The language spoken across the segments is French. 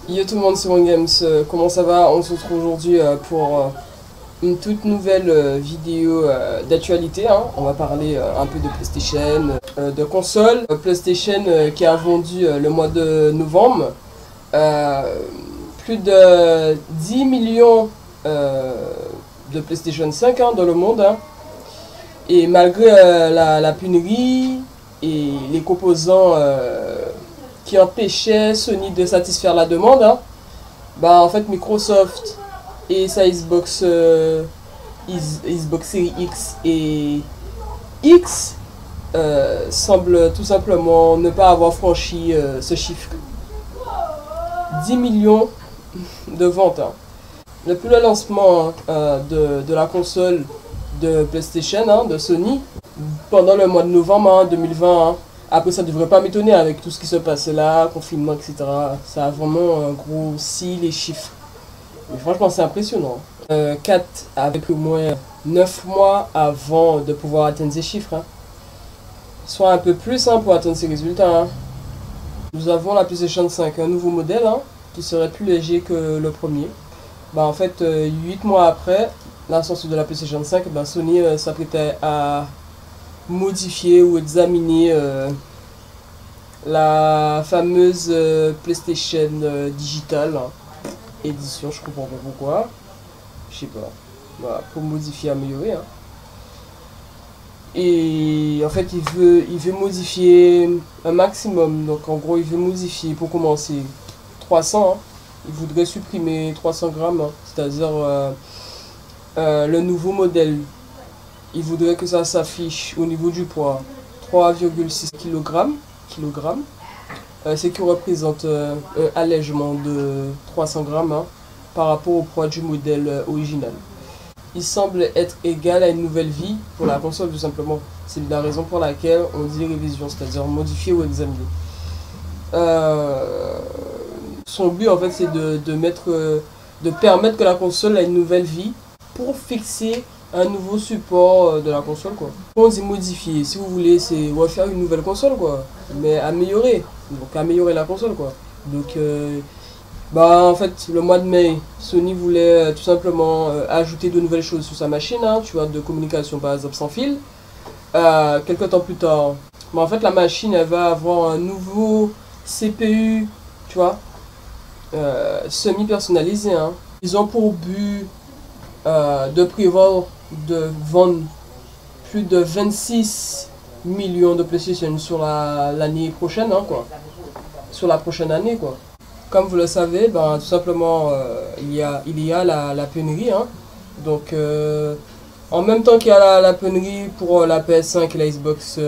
Yo tout le monde, c'est OneGames, comment ça va? On se retrouve aujourd'hui pour une toute nouvelle vidéo d'actualité, hein. On va parler un peu de PlayStation, de console. PlayStation qui a vendu le mois de novembre plus de 10 millions de PlayStation 5 hein, dans le monde. Hein. Et malgré la pénurie et les composants qui empêchait Sony de satisfaire la demande, hein, bah en fait Microsoft et sa Xbox, Xbox Series X et X semblent tout simplement ne pas avoir franchi ce chiffre. 10 millions de ventes. Hein. Depuis le lancement de la console de PlayStation, hein, de Sony, pendant le mois de novembre hein, 2020, hein, après, ça devrait pas m'étonner avec tout ce qui se passe là, confinement, etc. Ça a vraiment grossi les chiffres. Mais franchement, c'est impressionnant. 4 avec au moins 9 mois avant de pouvoir atteindre ces chiffres. Hein. Soit un peu plus hein, pour atteindre ces résultats. Hein. Nous avons la PlayStation 5, un nouveau modèle hein, qui serait plus léger que le premier. Bah, en fait, 8 mois après la sortie de la PlayStation 5, bah, Sony s'apprêtait à modifier ou examiner la fameuse PlayStation Digital hein, édition, je comprends pas pourquoi, je sais pas, voilà, pour modifier, améliorer. Hein. Et en fait, il veut modifier un maximum, donc en gros, il veut modifier pour commencer 300, hein. Il voudrait supprimer 300 grammes, hein, c'est-à-dire le nouveau modèle. Il voudrait que ça s'affiche au niveau du poids 3,6 kg, ce qui représente un allègement de 300 grammes hein, par rapport au poids du modèle original. Il semble être égal à une nouvelle vie pour la console tout simplement. C'est la raison pour laquelle on dit révision, c'est-à-dire modifier ou examiner. Son but en fait c'est de permettre que la console ait une nouvelle vie pour fixer un nouveau support de la console quoi. On dit modifier, si vous voulez c'est refaire une nouvelle console quoi, mais améliorer, donc améliorer la console quoi. Donc bah en fait le mois de mai, Sony voulait tout simplement ajouter de nouvelles choses sur sa machine, hein, tu vois, de communication par exemple sans fil. Quelques temps plus tard, bah, en fait la machine elle va avoir un nouveau CPU, tu vois, semi personnalisé. Hein. Ils ont pour but de prévoir de vendre plus de 26 millions de PlayStation sur l'année prochaine, hein, quoi. Sur la prochaine année, quoi. Comme vous le savez, ben, tout simplement, il y a la pénurie, hein. Donc, en même temps qu'il y a la pénurie pour la PS5 et la Xbox,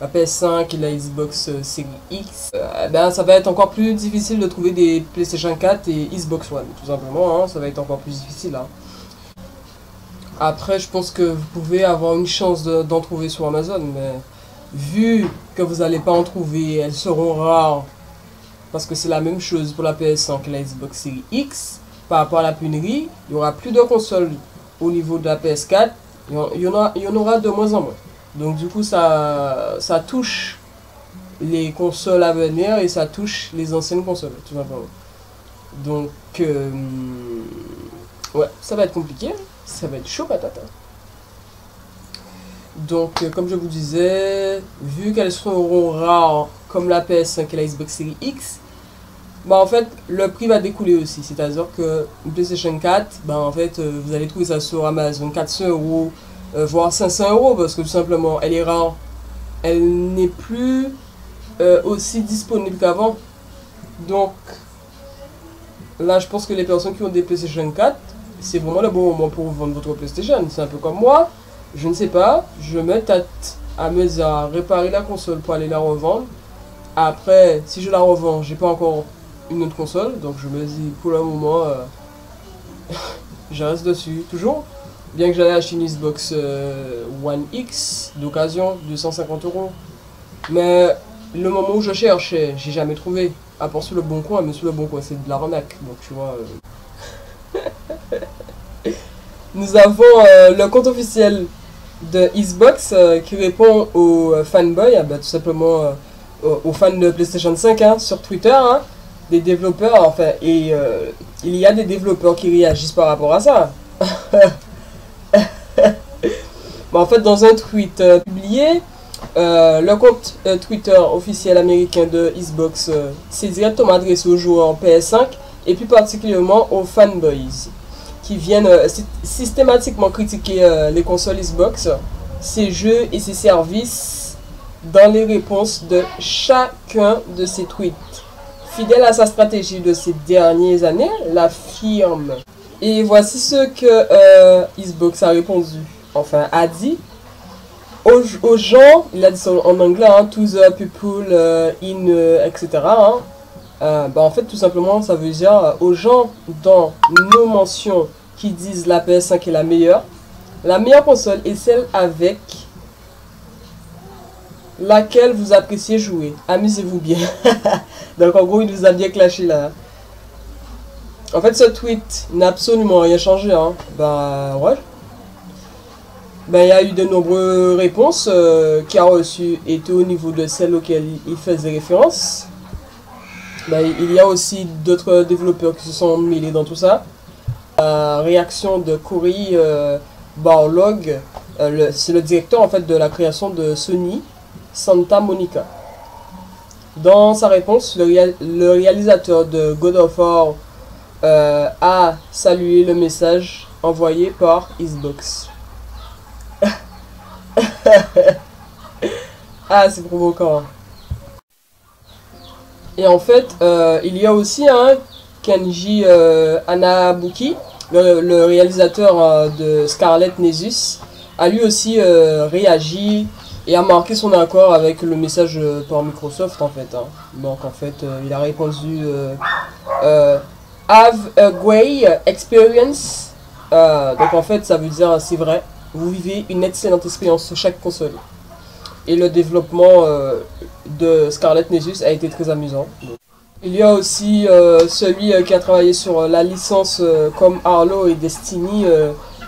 la PS5 et la Xbox Series X, ben, ça va être encore plus difficile de trouver des PlayStation 4 et Xbox One, tout simplement, hein, ça va être encore plus difficile. Hein. Après, je pense que vous pouvez avoir une chance d'en trouver sur Amazon, mais vu que vous n'allez pas en trouver, elles seront rares, parce que c'est la même chose pour la PS5 et la Xbox Series X, par rapport à la pénurie, il n'y aura plus de consoles au niveau de la PS4, il y en aura de moins en moins. Donc du coup, ça touche les consoles à venir et ça touche les anciennes consoles, tout simplement. Donc, ouais, ça va être compliqué. Ça va être chaud patate. Donc, comme je vous disais, vu qu'elles seront rares comme la PS5 et la Xbox Series X, bah en fait, le prix va découler aussi. C'est-à-dire que une PlayStation 4, bah en fait, vous allez trouver ça sur Amazon 400 €, voire 500 €, parce que tout simplement, elle est rare. Elle n'est plus aussi disponible qu'avant. Donc, là, je pense que les personnes qui ont des PlayStation 4, c'est vraiment le bon moment pour vendre votre PlayStation. C'est un peu comme moi, je ne sais pas, je me tâte à me dire à réparer la console pour aller la revendre. Après, si je la revends, j'ai pas encore une autre console, donc je me dis pour le moment, je reste dessus toujours. Bien que j'allais acheter une Xbox One X d'occasion, 250 €. Mais le moment où je cherchais, j'ai jamais trouvé. À part sur le bon coin, mais sur le bon coin, c'est de l'arnaque, donc tu vois. Nous avons le compte officiel de Xbox qui répond aux fanboys, bah, tout simplement aux fans de PlayStation 5 hein, sur Twitter. Hein. des développeurs, enfin, et il y a des développeurs qui réagissent par rapport à ça. En fait, dans un tweet publié, le compte Twitter officiel américain de Xbox s'est directement adressé aux joueurs PS5 et plus particulièrement aux fanboys qui viennent systématiquement critiquer les consoles Xbox, ses jeux et ses services dans les réponses de chacun de ses tweets. Fidèle à sa stratégie de ces dernières années, la firme. Et voici ce que Xbox a répondu, enfin a dit aux gens, il a dit ça en anglais, hein, to the people etc. En fait, tout simplement, ça veut dire aux gens dans nos mentions qui disent la PS5 est la meilleure console est celle avec laquelle vous appréciez jouer. Amusez-vous bien. Donc en gros, il nous a bien clashé là. En fait, ce tweet n'a absolument rien changé. Hein. Ouais. Il y a eu de nombreuses réponses qui a reçu étaient au niveau de celles auxquelles il faisait référence. Il y a aussi d'autres développeurs qui se sont mêlés dans tout ça. La réaction de Cory Barlog, c'est le directeur en fait de la création de Sony Santa Monica. Dans sa réponse, le réalisateur de God of War a salué le message envoyé par Xbox. Ah, c'est provoquant. Et en fait, il y a aussi Kenji Hanabuki, le réalisateur de Scarlet Nexus, a lui aussi réagi et a marqué son accord avec le message par Microsoft en fait. Hein. Donc en fait, il a répondu Have a great experience. Donc en fait, ça veut dire c'est vrai. Vous vivez une excellente expérience sur chaque console. Et le développement de Scarlet Nexus a été très amusant. Il y a aussi celui qui a travaillé sur la licence comme Halo et Destiny.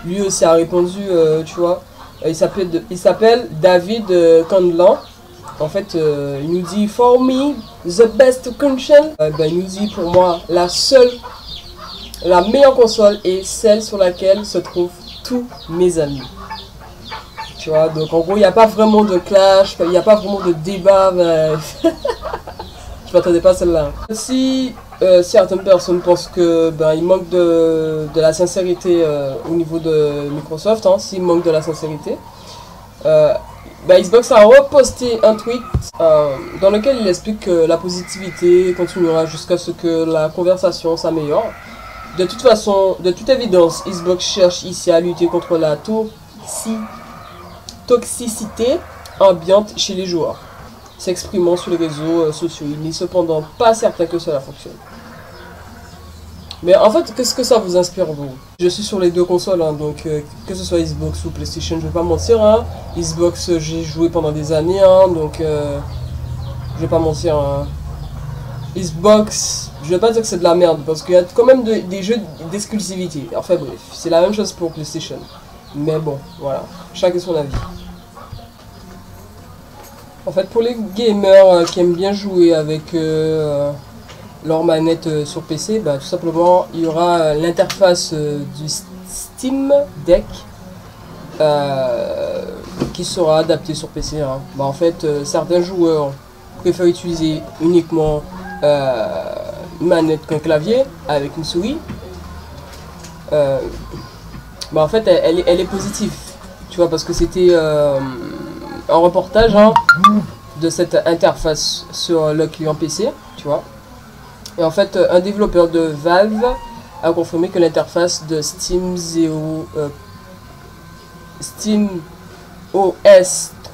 Lui aussi a répondu, tu vois. Il s'appelle David Candland. En fait, il nous dit For me, the best console. Il nous dit pour moi, la meilleure console est celle sur laquelle se trouvent tous mes amis. Tu vois, donc en gros, il n'y a pas vraiment de clash, il n'y a pas vraiment de débat. Je m'attendais pas à celle-là. Si certaines personnes pensent que il manque de la sincérité au niveau de Microsoft, hein, s'il manque de la sincérité, Xbox a reposté un tweet dans lequel il explique que la positivité continuera jusqu'à ce que la conversation s'améliore. De toute façon, de toute évidence, Xbox cherche ici à lutter contre la toxicité ambiante chez les joueurs, s'exprimant sur les réseaux sociaux. Il n'est cependant pas certain que cela fonctionne. Mais en fait, qu'est-ce que ça vous inspire, vous? Je suis sur les deux consoles, hein, donc que ce soit Xbox ou PlayStation, je vais pas mentir. Hein. Xbox, j'ai joué pendant des années, hein, donc je vais pas mentir. Hein. Xbox, je vais pas dire que c'est de la merde, parce qu'il y a quand même des jeux d'exclusivité. Enfin bref, c'est la même chose pour PlayStation. Mais bon, voilà, chacun son avis. En fait, pour les gamers qui aiment bien jouer avec leur manette sur PC, tout simplement, il y aura l'interface du Steam Deck qui sera adaptée sur PC. Hein. En fait, certains joueurs préfèrent utiliser uniquement une manette qu'un clavier avec une souris. En fait, elle est positive, tu vois, parce que c'était un reportage de cette interface sur le client PC, tu vois. Et en fait, un développeur de Valve a confirmé que l'interface de SteamOS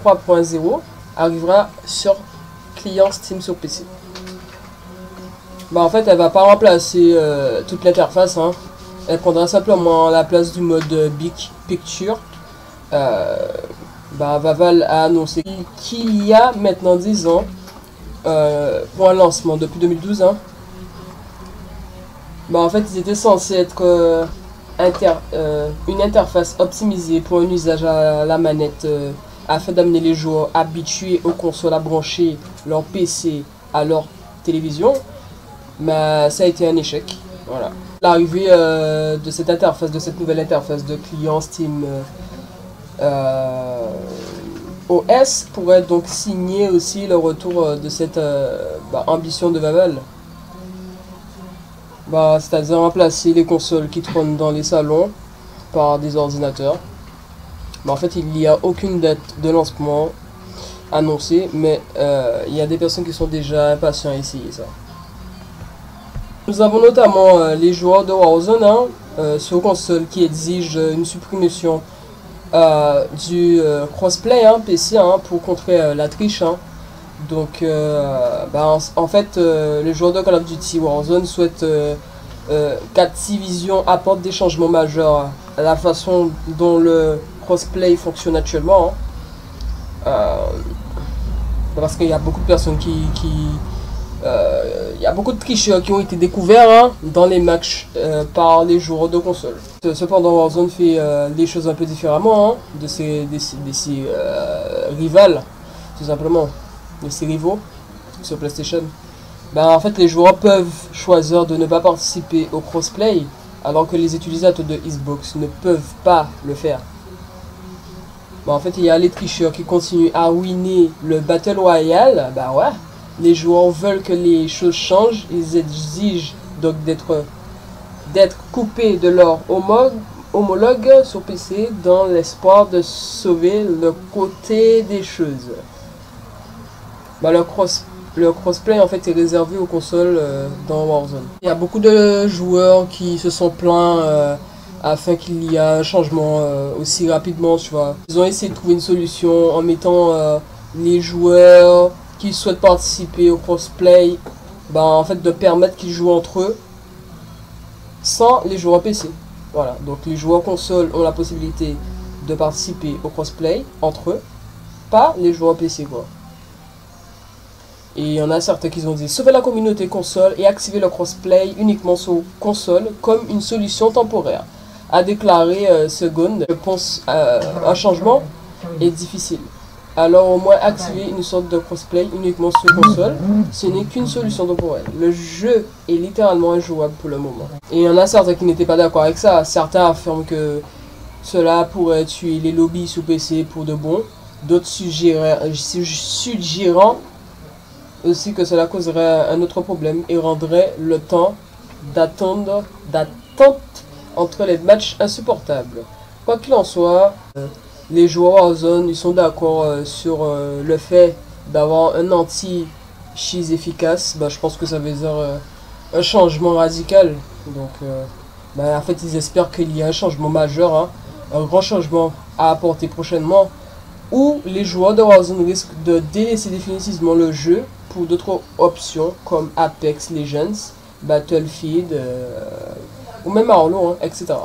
3.0 arrivera sur client Steam sur PC. En fait, elle va pas remplacer toute l'interface, hein. Elle prendra simplement la place du mode Big Picture. Valve a annoncé qu'il y a maintenant 10 ans, pour un lancement depuis 2012, hein, en fait, ils étaient censés être une interface optimisée pour un usage à la manette afin d'amener les joueurs habitués aux consoles à brancher leur PC à leur télévision. mais ça a été un échec. Voilà. L'arrivée de cette interface, de cette nouvelle interface de client Steam OS pourrait donc signer aussi le retour de cette ambition de Valve. C'est-à-dire remplacer les consoles qui trônent dans les salons par des ordinateurs. En fait, il n'y a aucune date de lancement annoncée, mais il y a des personnes qui sont déjà impatients à essayer ça. Nous avons notamment les joueurs de Warzone sur console qui exigent une suppression du crossplay PC pour contrer la triche. Donc en fait les joueurs de Call of Duty Warzone souhaitent qu'Activision apporte des changements majeurs à la façon dont le crossplay fonctionne actuellement. Parce qu'il y a beaucoup de personnes il y a beaucoup de tricheurs qui ont été découverts dans les matchs par les joueurs de console. Cependant, Warzone fait les choses un peu différemment de ses rivales, tout simplement, de ses rivaux sur PlayStation. En fait, les joueurs peuvent choisir de ne pas participer au crossplay, alors que les utilisateurs de Xbox ne peuvent pas le faire. En fait, il y a les tricheurs qui continuent à ruiner le Battle Royale. Ouais. Les joueurs veulent que les choses changent, ils exigent donc d'être coupés de leur homologue sur PC dans l'espoir de sauver le côté des choses. Le crossplay en fait est réservé aux consoles dans Warzone. Il y a beaucoup de joueurs qui se sont plaints afin qu'il y ait un changement aussi rapidement, tu vois. Ils ont essayé de trouver une solution en mettant les joueurs qui souhaitent participer au crossplay, en fait de permettre qu'ils jouent entre eux sans les joueurs PC. Voilà, donc les joueurs console ont la possibilité de participer au crossplay entre eux, pas les joueurs PC quoi. Et il y en a certains qui ont dit sauver la communauté console et activer le crossplay uniquement sur console comme une solution temporaire, a déclaré Second. Je pense un changement est difficile. Alors au moins activer une sorte de crossplay uniquement sur console, ce n'est qu'une solution temporaire. Le jeu est littéralement injouable pour le moment. Et il y en a certains qui n'étaient pas d'accord avec ça. Certains affirment que cela pourrait tuer les lobbies sous PC pour de bon. D'autres suggérant aussi que cela causerait un autre problème et rendrait le temps d'attente entre les matchs insupportable. Quoi qu'il en soit, les joueurs Warzone ils sont d'accord sur le fait d'avoir un anti-cheese efficace. Je pense que ça veut dire un changement radical. Donc en fait ils espèrent qu'il y a un changement majeur, un grand changement à apporter prochainement, où les joueurs de Warzone risquent de délaisser définitivement le jeu pour d'autres options comme Apex Legends, Battlefield ou même Halo, etc.